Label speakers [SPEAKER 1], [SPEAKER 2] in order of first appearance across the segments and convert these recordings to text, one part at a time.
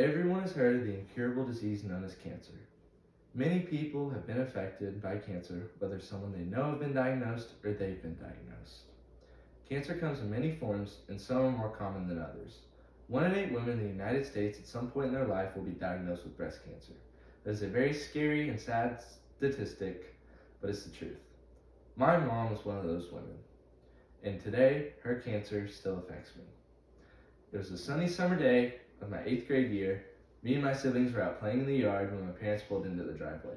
[SPEAKER 1] Everyone has heard of the incurable disease known as cancer. Many people have been affected by cancer, whether someone they know have been diagnosed or they've been diagnosed. Cancer comes in many forms, and some are more common than others. 1 in 8 women in the United States at some point in their life will be diagnosed with breast cancer. That is a very scary and sad statistic, but it's the truth. My mom was one of those women, and today her cancer still affects me. It was a sunny summer day of my 8th grade year. Me and my siblings were out playing in the yard when my parents pulled into the driveway.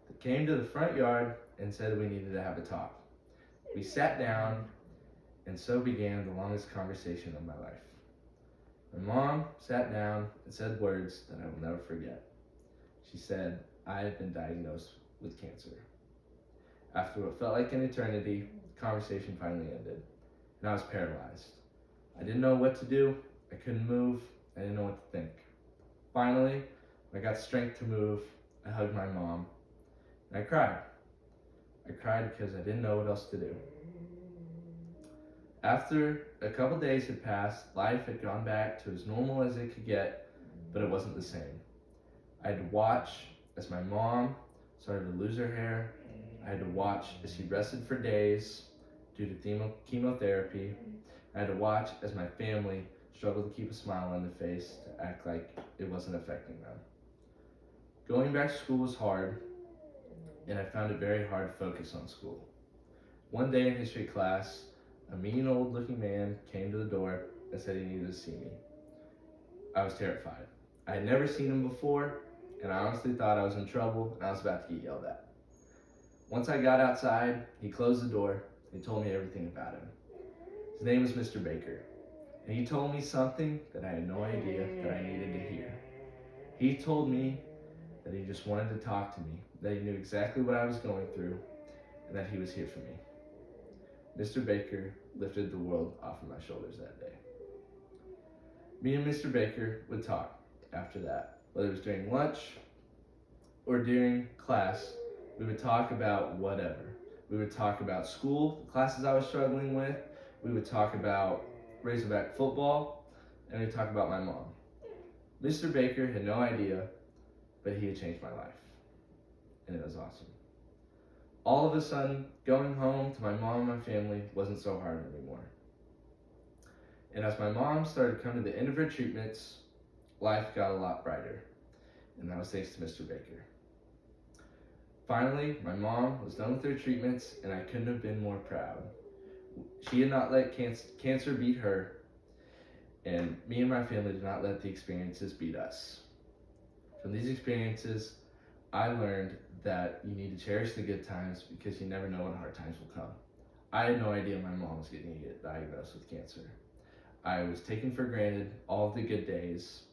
[SPEAKER 1] They came to the front yard and said we needed to have a talk. We sat down, and so began the longest conversation of my life. My mom sat down and said words that I will never forget. She said, "I have been diagnosed with cancer." After what felt like an eternity, the conversation finally ended, and I was paralyzed. I didn't know what to do. I couldn't move. I didn't know what to think. Finally, when I got strength to move, I hugged my mom, and I cried. I cried because I didn't know what else to do. After a couple days had passed, life had gone back to as normal as it could get, but it wasn't the same. I had to watch as my mom started to lose her hair. I had to watch as she rested for days due to chemotherapy. I had to watch as my family struggled to keep a smile on their face to act like it wasn't affecting them. Going back to school was hard, and I found it very hard to focus on school. One day in history class, a mean old looking man came to the door and said he needed to see me. I was terrified. I had never seen him before, and I honestly thought I was in trouble and I was about to get yelled at. Once I got outside, he closed the door and he told me everything about him. His name was Mr. Baker, and he told me something that I had no idea that I needed to hear. He told me that he just wanted to talk to me, that he knew exactly what I was going through, and that he was here for me. Mr. Baker lifted the world off of my shoulders that day. Me and Mr. Baker would talk after that, whether it was during lunch or during class. We would talk about whatever. We would talk about school, the classes I was struggling with. We would talk about Razorback football, and we'd talk about my mom. Mr. Baker had no idea, but he had changed my life, and it was awesome. All of a sudden, going home to my mom and my family wasn't so hard anymore. And as my mom started coming to the end of her treatments, life got a lot brighter, and that was thanks to Mr. Baker. Finally, my mom was done with her treatments, and I couldn't have been more proud. She had not let cancer beat her, and me and my family did not let the experiences beat us. From these experiences, I learned that you need to cherish the good times because you never know when hard times will come. I had no idea my mom was getting diagnosed with cancer. I was taking for granted all of the good days,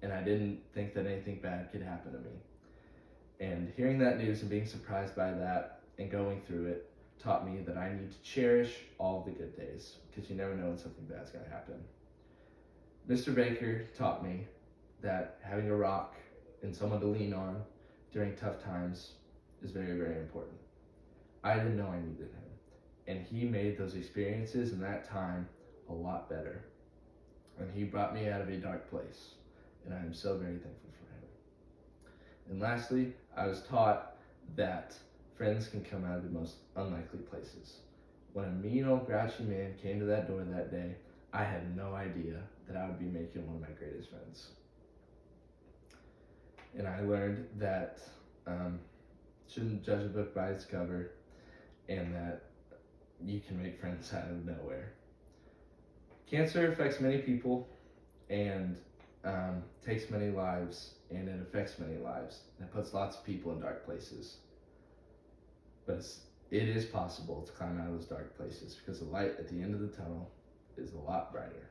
[SPEAKER 1] and I didn't think that anything bad could happen to me. And hearing that news and being surprised by that and going through it taught me that I need to cherish all of the good days because you never know when something bad's going to happen. Mr. Baker taught me that having a rock and someone to lean on during tough times is very, very important. I didn't know I needed him, and he made those experiences in that time a lot better. And he brought me out of a dark place, and I am so very thankful for him. And lastly, I was taught that friends can come out of the most unlikely places. When a mean old grouchy man came to that door that day, I had no idea that I would be making one of my greatest friends. And I learned that shouldn't judge a book by its cover, and that you can make friends out of nowhere. Cancer affects many people and takes many lives, and it affects many lives, and it puts lots of people in dark places. But it is possible to climb out of those dark places because the light at the end of the tunnel is a lot brighter.